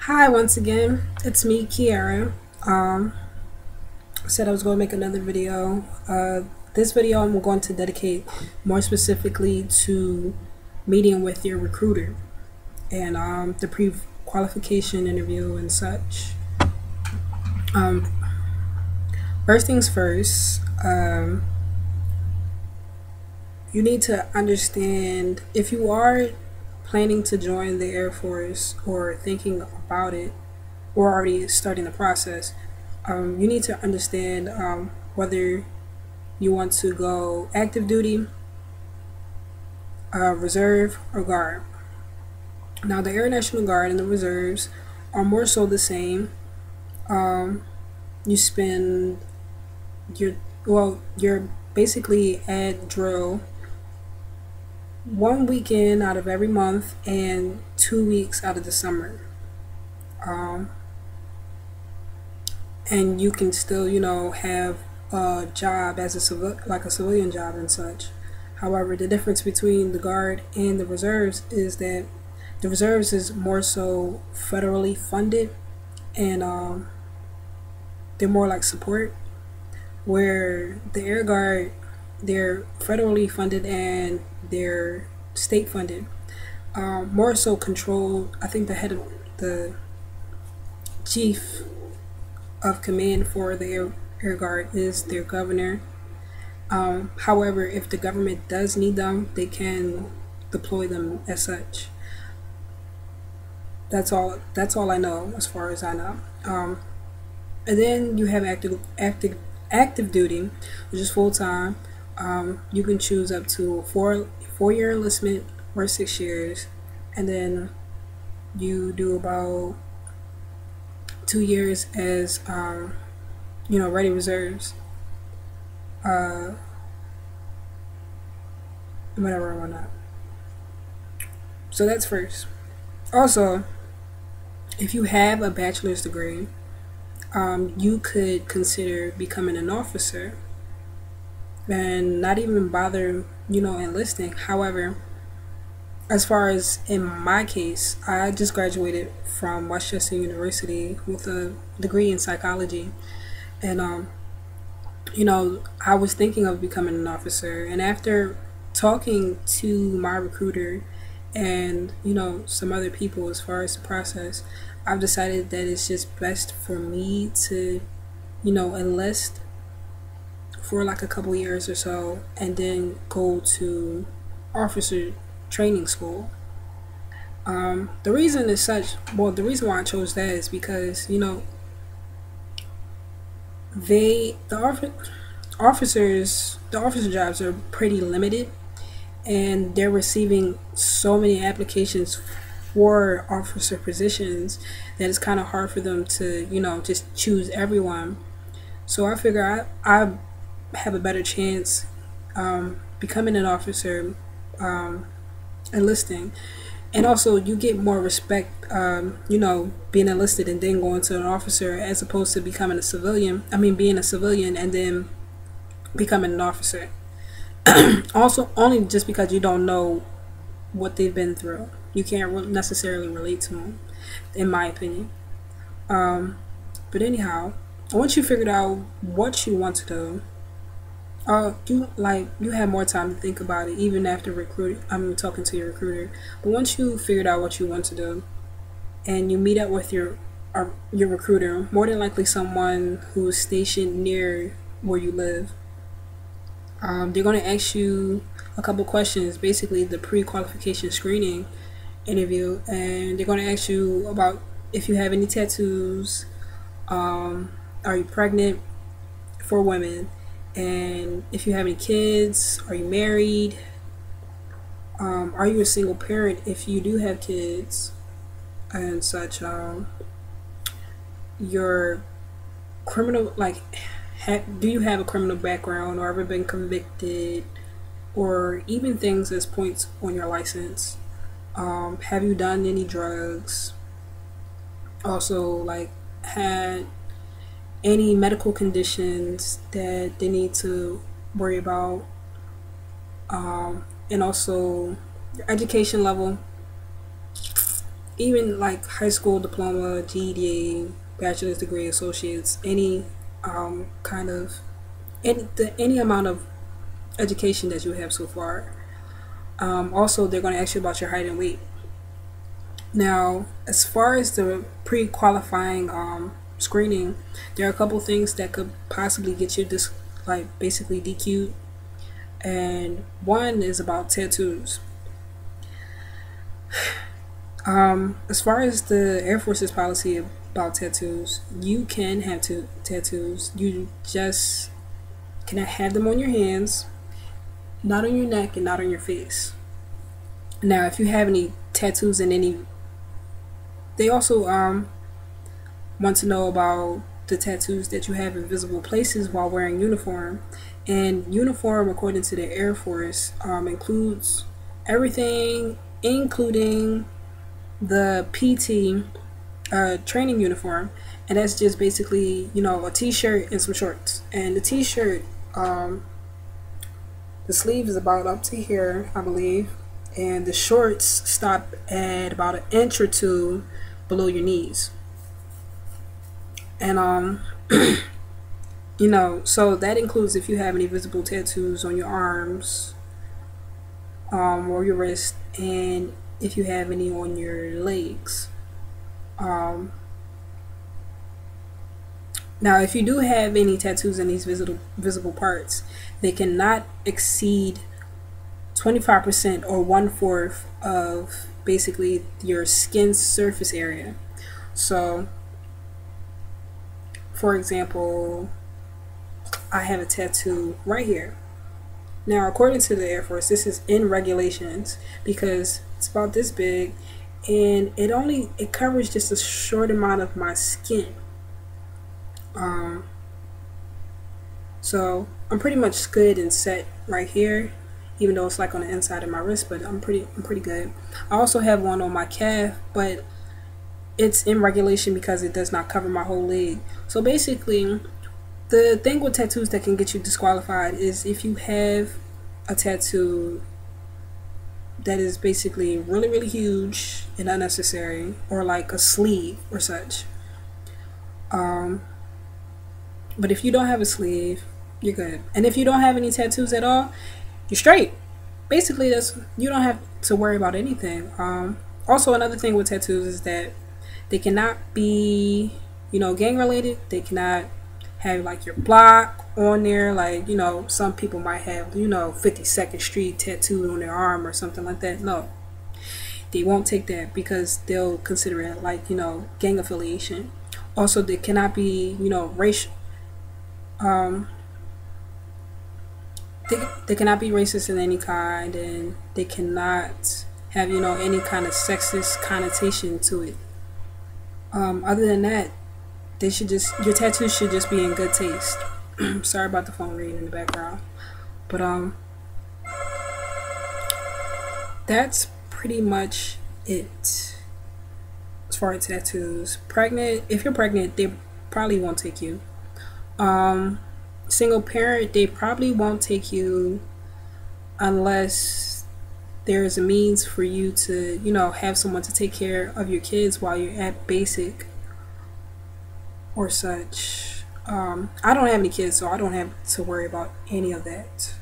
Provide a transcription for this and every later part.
Hi, once again, it's me, Kiara. Um, said I was going to make another video. This video I'm going to dedicate more specifically to meeting with your recruiter and the pre-qualification interview and such. Um, First things first, you need to understand if you are planning to join the Air Force or thinking about it or already starting the process. You need to understand whether you want to go active duty, reserve, or guard. Now, the Air National Guard and the reserves are more so the same. You spend you're basically at drill 1 weekend out of every month and 2 weeks out of the summer. And you can still, have a job as like a civilian job and such. However, the difference between the guard and the reserves is that the reserves is more so federally funded, and they're more like support, where the Air Guard, they're federally funded and they're state funded. More so controlled. I think the head of the chief of command for the Air Guard is their governor. However, if the government does need them, they can deploy them as such. That's all I know as far as I know. And then you have active duty, which is full time. You can choose up to four-year enlistment or 6 years, and then you do about 2 years as ready reserves, whatever and whatnot. So that's first. Also, if you have a bachelor's degree, you could consider becoming an officer and not even bother enlisting. However, as far as in my case, I just graduated from Westchester University with a degree in psychology, and I was thinking of becoming an officer. And after talking to my recruiter and some other people as far as the process, I've decided that it's just best for me to enlist for like a couple years or so and then go to officer training school. The reason why I chose that is because the officer jobs are pretty limited, and they're receiving so many applications for officer positions that it's kind of hard for them to just choose everyone. So I figure I have a better chance becoming an officer, enlisting. And also you get more respect being enlisted and then going to an officer, as opposed to becoming a civilian. Being a civilian and then becoming an officer. Also, only just because you don't know what they've been through, you can't necessarily relate to them, in my opinion. But anyhow, once you figured out what you want to do, you have more time to think about it, even after talking to your recruiter. But once you figured out what you want to do, and you meet up with your recruiter, more than likely someone who's stationed near where you live, they're going to ask you a couple questions, basically the pre-qualification screening interview, and they're going to ask you about if you have any tattoos, are you pregnant, for women, and if you have any kids, are you married, are you a single parent if you do have kids, and such. Your criminal, do you have a criminal background or ever been convicted, or even things as points on your license. Have you done any drugs? Also, had any medical conditions that they need to worry about, and also your education level, even like high school diploma, GED, bachelor's degree, associates, any kind of any amount of education that you have so far. Also, they're going to ask you about your height and weight. Now, as far as the pre-qualifying screening, there are a couple things that could possibly get you like basically DQ'd, and one is about tattoos. As far as the Air Force's policy about tattoos, you can have tattoos. You just cannot have them on your hands, not on your neck, and not on your face. Now, if you have any tattoos in any, they also want to know about the tattoos that you have in visible places while wearing uniform. And uniform, according to the Air Force, includes everything, including the PT training uniform, and that's just basically, you know, a t-shirt and some shorts. And the t-shirt, the sleeve is about up to here, I believe, and the shorts stop at about an inch or two below your knees. And you know, so that includes if you have any visible tattoos on your arms, or your wrist, and if you have any on your legs. Now, if you do have any tattoos in these visible parts, they cannot exceed 25% or 1/4 of basically your skin surface area. So, for example, I have a tattoo right here. Now, according to the Air Force, this is in regulations because it's about this big, and it covers just a short amount of my skin. So I'm pretty much good and set right here, even though it's like on the inside of my wrist, but I'm pretty good. I also have one on my calf, but it's in regulation because it does not cover my whole leg. So basically, the thing with tattoos that can get you disqualified is if you have a tattoo that is basically really huge and unnecessary, or like a sleeve or such. But if you don't have a sleeve, you're good. And if you don't have any tattoos at all, you're straight. Basically, you don't have to worry about anything. Also, another thing with tattoos is that they cannot be, you know, gang related. They cannot have like your block on there, like, you know, some people might have, you know, 52nd Street tattooed on their arm or something like that. No, they won't take that because they'll consider it like, you know, gang affiliation. Also, they cannot be, you know, racial. They cannot be racist in any kind, and they cannot have, you know, any kind of sexist connotation to it. Other than that, your tattoos should just be in good taste. Sorry about the phone ringing in the background, but that's pretty much it as far as tattoos. If you're pregnant, they probably won't take you. Single parent, they probably won't take you unless there's a means for you to, you know, have someone to take care of your kids while you're at basic or such. I don't have any kids, so I don't have to worry about any of that.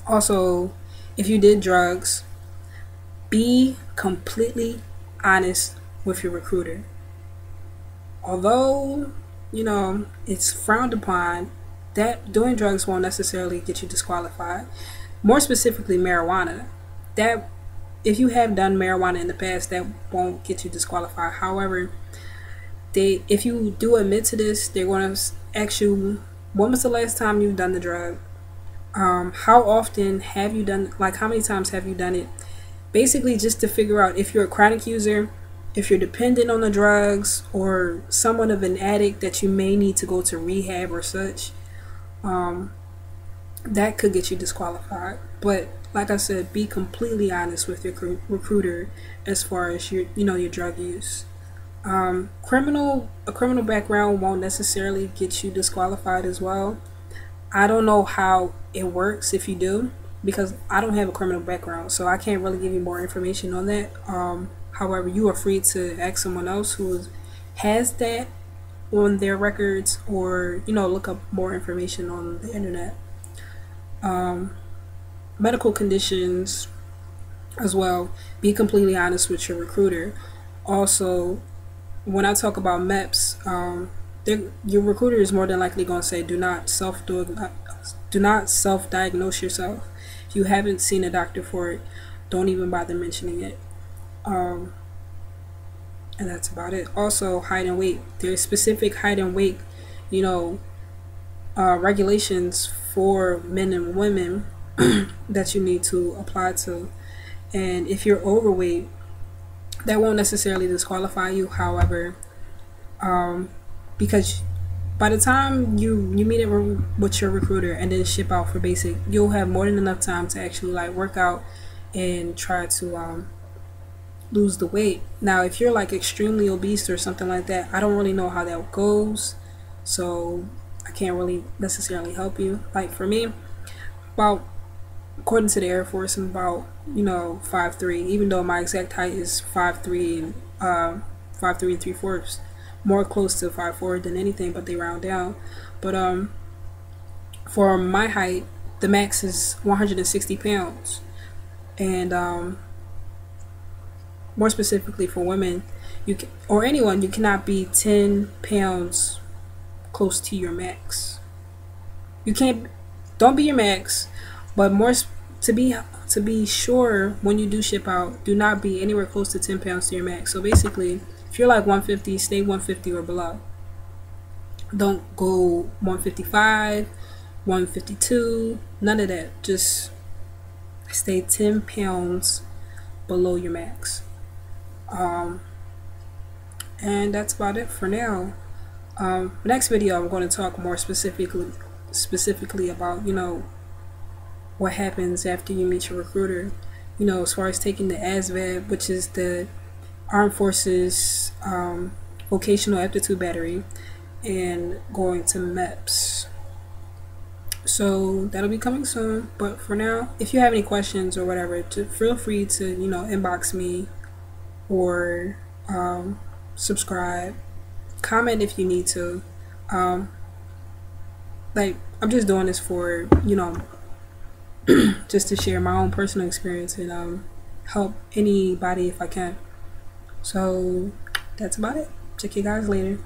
Also, if you did drugs, be completely honest with your recruiter. Although, you know, it's frowned upon, that doing drugs won't necessarily get you disqualified. More specifically, marijuana. That, if you have done marijuana in the past, that won't get you disqualified. However, if you do admit to this, they're going to ask you, when was the last time you've done the drug? How often have you done, like how many times have you done it? Basically just to figure out if you're a chronic user, if you're dependent on the drugs, or somewhat of an addict that you may need to go to rehab or such. That could get you disqualified. But like I said, be completely honest with your recruiter as far as your drug use. A criminal background won't necessarily get you disqualified as well. I don't know how it works if you do. because I don't have a criminal background, so I can't really give you more information on that. However, you are free to ask someone else who has that on their records, or look up more information on the internet. Medical conditions as well. Be completely honest with your recruiter. Also, when I talk about MEPS, your recruiter is more than likely going to say, do not self-diagnose yourself. If you haven't seen a doctor for it, don't even bother mentioning it. And that's about it. Also, height and weight. There's specific height and weight, regulations for men and women that you need to apply to. And if you're overweight, that won't necessarily disqualify you. However, because by the time you meet it with your recruiter and then ship out for basic, you'll have more than enough time to actually like work out and try to lose the weight. Now, if you're like extremely obese or something like that, I don't really know how that goes, so I can't really necessarily help you. Like for me, according to the Air Force, I'm about 5'3", even though my exact height is 5'3" and 5'3 3/4, more close to 5'4" than anything, but they round down. But for my height, the max is 160 pounds, and more specifically for women, or anyone, you cannot be 10 pounds close to your max. You can't. Don't be your max, but more to be sure, when you do ship out, do not be anywhere close to 10 pounds to your max. So basically, if you're like 150, stay 150 or below. Don't go 155, 152, none of that. Just stay 10 pounds below your max. And that's about it for now. Next video, I'm going to talk more specifically about what happens after you meet your recruiter, as far as taking the ASVAB, which is the Armed Forces Vocational Aptitude Battery, and going to MEPS. So that'll be coming soon. But for now, if you have any questions or whatever, feel free to inbox me, or subscribe, comment if you need to. Like, I'm just doing this for just to share my own personal experience and help anybody if I can. So that's about it. Check you guys later.